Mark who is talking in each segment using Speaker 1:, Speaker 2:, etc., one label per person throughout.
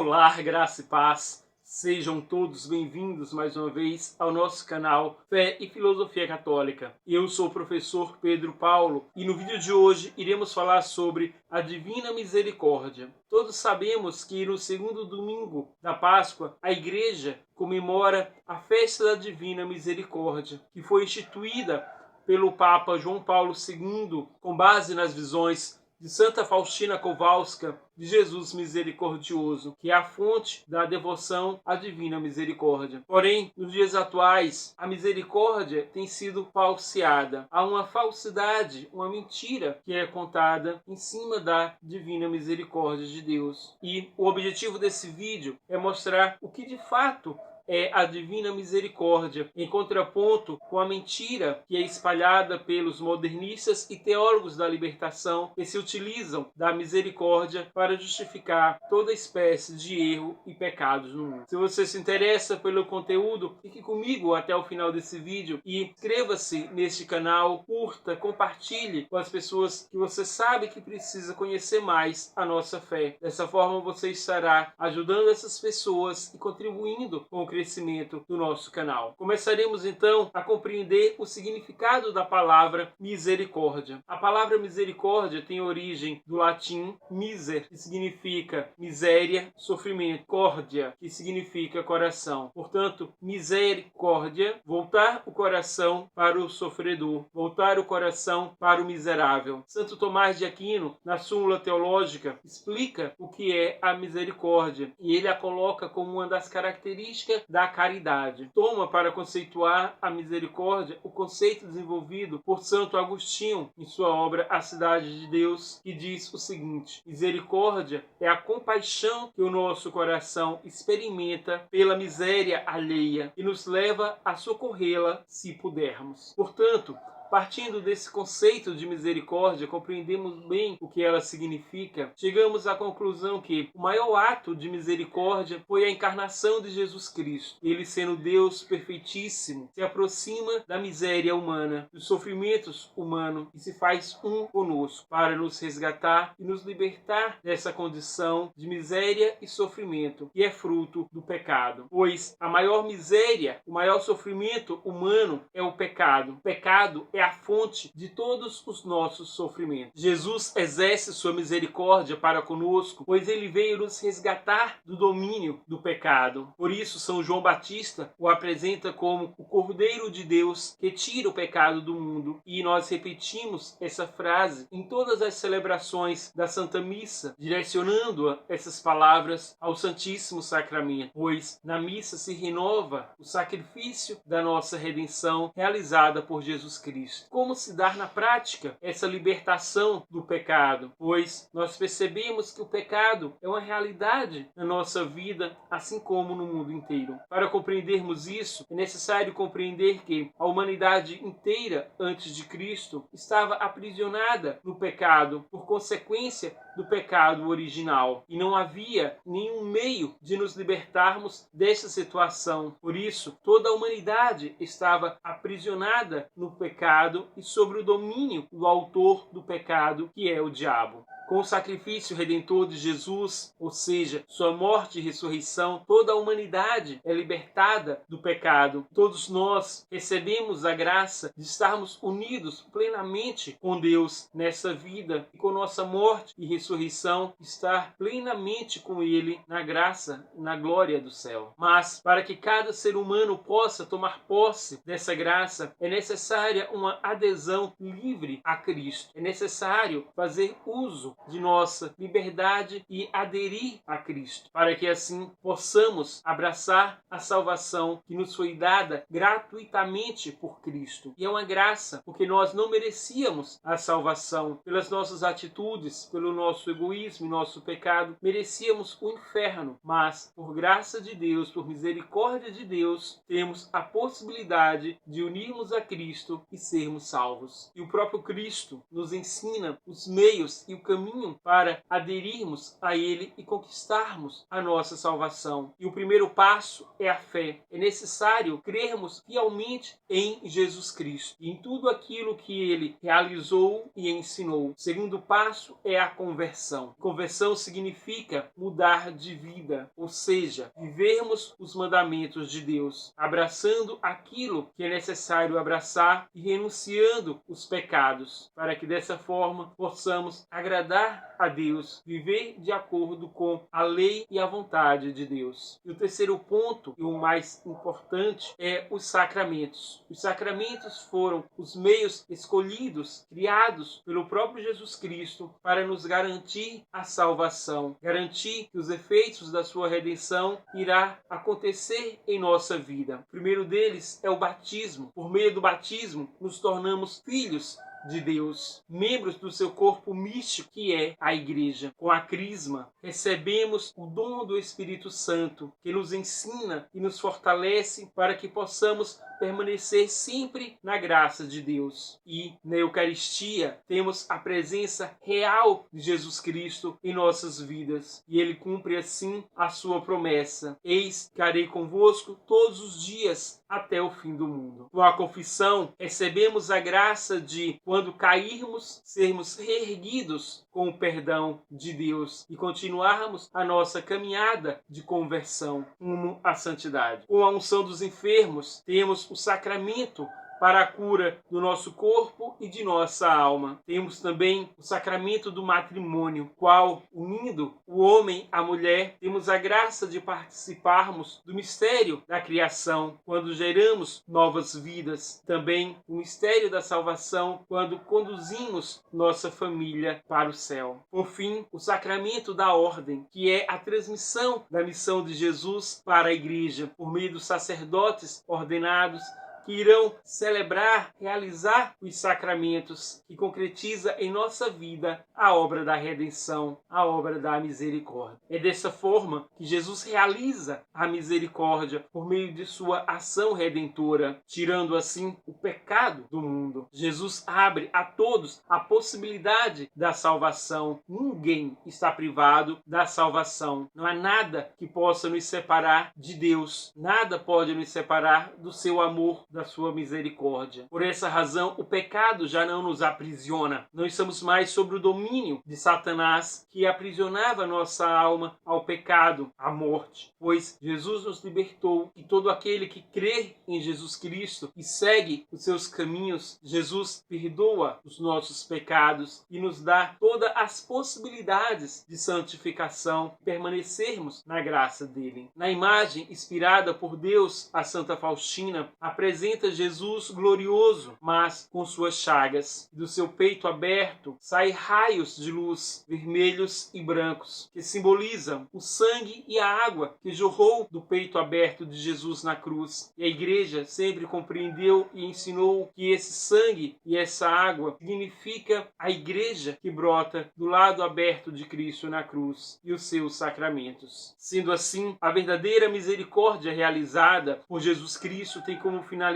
Speaker 1: Olá, graça e paz. Sejam todos bem-vindos mais uma vez ao nosso canal Fé e Filosofia Católica. Eu sou o professor Pedro Paulo e no vídeo de hoje iremos falar sobre a Divina Misericórdia. Todos sabemos que no segundo domingo da Páscoa, a Igreja comemora a festa da Divina Misericórdia, que foi instituída pelo Papa João Paulo II com base nas visões de Santa Faustina Kowalska, de Jesus Misericordioso, que é a fonte da devoção à Divina Misericórdia. Porém, nos dias atuais, a misericórdia tem sido falseada. Há uma falsidade, uma mentira que é contada em cima da Divina Misericórdia de Deus. E o objetivo desse vídeo é mostrar o que de fato é a Divina Misericórdia, em contraponto com a mentira que é espalhada pelos modernistas e teólogos da libertação, que se utilizam da misericórdia para justificar toda espécie de erro e pecados no mundo. Se você se interessa pelo conteúdo, fique comigo até o final desse vídeo e inscreva-se neste canal, curta, compartilhe com as pessoas que você sabe que precisa conhecer mais a nossa fé. Dessa forma você estará ajudando essas pessoas e contribuindo com o crescimento do nosso canal. Começaremos então a compreender o significado da palavra misericórdia. A palavra misericórdia tem origem do latim miser, que significa miséria, sofrimento, córdia, que significa coração. Portanto, misericórdia, voltar o coração para o sofredor, voltar o coração para o miserável. Santo Tomás de Aquino, na súmula teológica, explica o que é a misericórdia e ele a coloca como uma das características da caridade. Toma para conceituar a misericórdia o conceito desenvolvido por Santo Agostinho em sua obra A Cidade de Deus, que diz o seguinte: misericórdia é a compaixão que o nosso coração experimenta pela miséria alheia e nos leva a socorrê-la se pudermos. Portanto, partindo desse conceito de misericórdia, compreendemos bem o que ela significa. Chegamos à conclusão que o maior ato de misericórdia foi a encarnação de Jesus Cristo. Ele, sendo Deus perfeitíssimo, se aproxima da miséria humana, dos sofrimentos humanos e se faz um conosco para nos resgatar e nos libertar dessa condição de miséria e sofrimento que é fruto do pecado. Pois a maior miséria, o maior sofrimento humano é o pecado. O pecado é a fonte de todos os nossos sofrimentos. Jesus exerce sua misericórdia para conosco, pois ele veio nos resgatar do domínio do pecado. Por isso, São João Batista o apresenta como o Cordeiro de Deus que tira o pecado do mundo. E nós repetimos essa frase em todas as celebrações da Santa Missa, direcionando essas palavras ao Santíssimo Sacramento, pois na missa se renova o sacrifício da nossa redenção realizada por Jesus Cristo. Como se dar na prática essa libertação do pecado? Pois nós percebemos que o pecado é uma realidade na nossa vida, assim como no mundo inteiro. Para compreendermos isso, é necessário compreender que a humanidade inteira antes de Cristo estava aprisionada no pecado, por consequência do pecado original, e não havia nenhum meio de nos libertarmos dessa situação. Por isso, toda a humanidade estava aprisionada no pecado e sobre o domínio do autor do pecado, que é o diabo. Com o sacrifício redentor de Jesus, ou seja, sua morte e ressurreição, toda a humanidade é libertada do pecado. Todos nós recebemos a graça de estarmos unidos plenamente com Deus nessa vida e com nossa morte e ressurreição estar plenamente com Ele na graça, na glória do céu. Mas para que cada ser humano possa tomar posse dessa graça, é necessária uma adesão livre a Cristo. É necessário fazer uso de nossa liberdade e aderir a Cristo, para que assim possamos abraçar a salvação que nos foi dada gratuitamente por Cristo. E é uma graça, porque nós não merecíamos a salvação pelas nossas atitudes, pelo nosso egoísmo e nosso pecado, merecíamos o inferno, mas por graça de Deus, por misericórdia de Deus, temos a possibilidade de unirmos a Cristo e sermos salvos. E o próprio Cristo nos ensina os meios e o caminho caminho para aderirmos a Ele e conquistarmos a nossa salvação. E o primeiro passo é a fé. É necessário crermos fielmente em Jesus Cristo e em tudo aquilo que Ele realizou e ensinou. O segundo passo é a conversão. Conversão significa mudar de vida, ou seja, vivermos os mandamentos de Deus, abraçando aquilo que é necessário abraçar e renunciando os pecados, para que dessa forma possamos agradar a Deus, viver de acordo com a lei e a vontade de Deus. E o terceiro ponto, e o mais importante, é os sacramentos. Os sacramentos foram os meios escolhidos, criados pelo próprio Jesus Cristo para nos garantir a salvação, garantir que os efeitos da sua redenção irá acontecer em nossa vida. O primeiro deles é o batismo. Por meio do batismo, nos tornamos filhos de Deus, membros do seu corpo místico, que é a Igreja. Com a crisma, recebemos o dom do Espírito Santo, que nos ensina e nos fortalece para que possamos permanecer sempre na graça de Deus. E na Eucaristia temos a presença real de Jesus Cristo em nossas vidas. E Ele cumpre assim a sua promessa: eis que estarei convosco todos os dias até o fim do mundo. Com a confissão, recebemos a graça de, quando cairmos, sermos reerguidos com o perdão de Deus e continuarmos a nossa caminhada de conversão rumo à santidade. Com a unção dos enfermos, temos o sacramento para a cura do nosso corpo e de nossa alma. Temos também o sacramento do matrimônio, qual, unindo o homem à mulher, temos a graça de participarmos do mistério da criação, quando geramos novas vidas. Também o mistério da salvação, quando conduzimos nossa família para o céu. Por fim, o sacramento da ordem, que é a transmissão da missão de Jesus para a Igreja, por meio dos sacerdotes ordenados, que irão celebrar, realizar os sacramentos, que concretiza em nossa vida a obra da redenção, a obra da misericórdia. É dessa forma que Jesus realiza a misericórdia por meio de sua ação redentora, tirando assim o pecado do mundo. Jesus abre a todos a possibilidade da salvação. Ninguém está privado da salvação. Não há nada que possa nos separar de Deus. Nada pode nos separar do seu amor, da sua misericórdia. Por essa razão, o pecado já não nos aprisiona. Não estamos mais sob o domínio de Satanás, que aprisionava nossa alma ao pecado, à morte. Pois Jesus nos libertou, e todo aquele que crê em Jesus Cristo e segue os seus caminhos, Jesus perdoa os nossos pecados e nos dá todas as possibilidades de santificação, permanecermos na graça dele. Na imagem inspirada por Deus, a Santa Faustina apresenta Jesus glorioso, mas com suas chagas. Do seu peito aberto saem raios de luz, vermelhos e brancos, que simbolizam o sangue e a água que jorrou do peito aberto de Jesus na cruz. E a Igreja sempre compreendeu e ensinou que esse sangue e essa água significa a Igreja que brota do lado aberto de Cristo na cruz e os seus sacramentos. Sendo assim, a verdadeira misericórdia realizada por Jesus Cristo tem como finalidade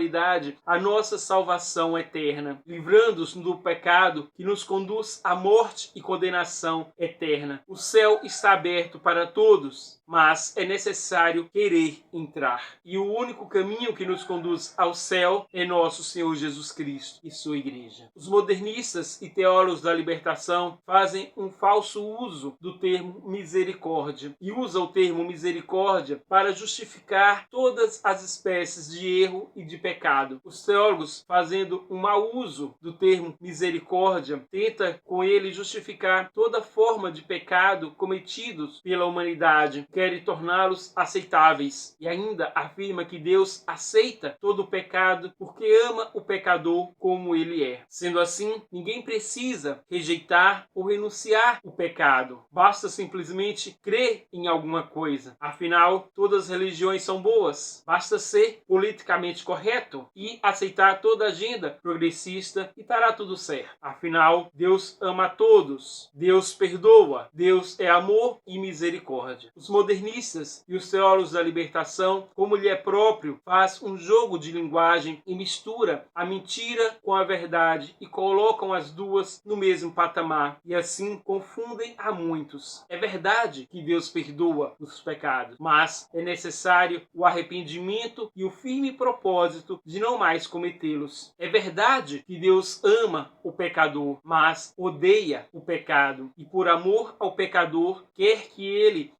Speaker 1: a nossa salvação eterna, livrando-nos do pecado que nos conduz à morte e condenação eterna. O céu está aberto para todos, mas é necessário querer entrar. E o único caminho que nos conduz ao céu é nosso Senhor Jesus Cristo e sua Igreja. Os modernistas e teólogos da libertação fazem um falso uso do termo misericórdia e usam o termo misericórdia para justificar todas as espécies de erro e de pecado. Os teólogos, fazendo um mau uso do termo misericórdia, tentam com ele justificar toda forma de pecado cometidos pela humanidade, querem torná-los aceitáveis, e ainda afirma que Deus aceita todo o pecado porque ama o pecador como ele é. Sendo assim, ninguém precisa rejeitar ou renunciar o pecado. Basta simplesmente crer em alguma coisa. Afinal, todas as religiões são boas. Basta ser politicamente correto correto e aceitar toda a agenda progressista e estará tudo certo. Afinal, Deus ama a todos, Deus perdoa, Deus é amor e misericórdia. Os modernistas e os teólogos da libertação, como lhe é próprio, faz um jogo de linguagem e mistura a mentira com a verdade e colocam as duas no mesmo patamar e assim confundem a muitos. É verdade que Deus perdoa os pecados, mas é necessário o arrependimento e o firme propósito de não mais cometê-los. É verdade que Deus ama o pecador, mas odeia o pecado e por amor ao pecador quer que ele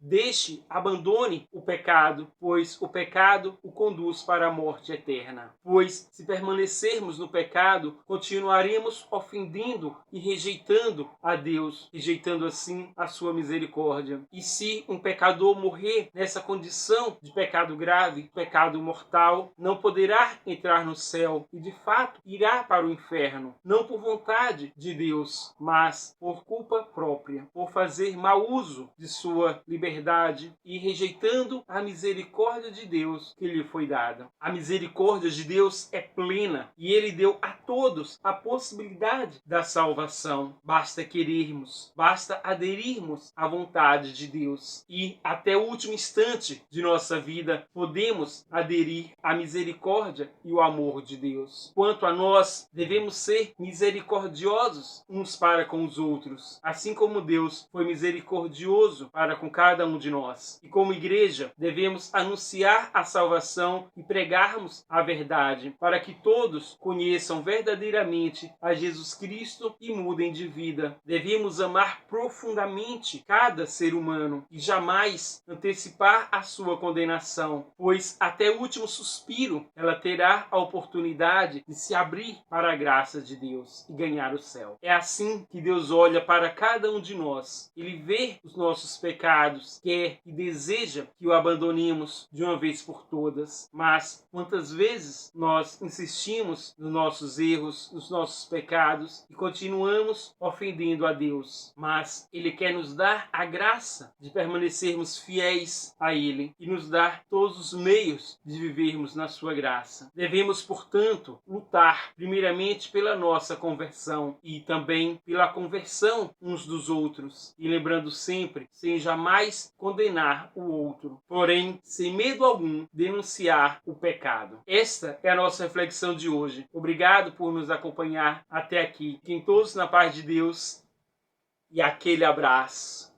Speaker 1: abandone o pecado, pois o pecado o conduz para a morte eterna. Pois se permanecermos no pecado, continuaremos ofendendo e rejeitando a Deus, rejeitando assim a sua misericórdia. E se um pecador morrer nessa condição de pecado grave, pecado mortal, não poderá entrar no céu e de fato irá para o inferno, não por vontade de Deus, mas por culpa própria, por fazer mau uso de sua liberdade e rejeitando a misericórdia de Deus que lhe foi dada. A misericórdia de Deus é plena e ele deu a todos a possibilidade da salvação. Basta querermos, basta aderirmos à vontade de Deus e até o último instante de nossa vida podemos aderir à misericórdia e o amor de Deus. Quanto a nós, devemos ser misericordiosos uns para com os outros, assim como Deus foi misericordioso para com cada um de nós. E como igreja, devemos anunciar a salvação e pregarmos a verdade, para que todos conheçam verdadeiramente a Jesus Cristo e mudem de vida. Devemos amar profundamente cada ser humano e jamais antecipar a sua condenação, pois até o último suspiro ela terá a oportunidade de se abrir para a graça de Deus e ganhar o céu. É assim que Deus olha para cada um de nós. Ele vê os nossos pecados, quer e deseja que o abandonemos de uma vez por todas. Mas quantas vezes nós insistimos nos nossos erros, nos nossos pecados e continuamos ofendendo a Deus. Mas Ele quer nos dar a graça de permanecermos fiéis a Ele e nos dar todos os meios de vivermos na sua graça. Devemos, portanto, lutar primeiramente pela nossa conversão e também pela conversão uns dos outros. E lembrando sempre, sem jamais condenar o outro, porém, sem medo algum, denunciar o pecado. Esta é a nossa reflexão de hoje. Obrigado por nos acompanhar até aqui. Fiquem todos na paz de Deus e aquele abraço.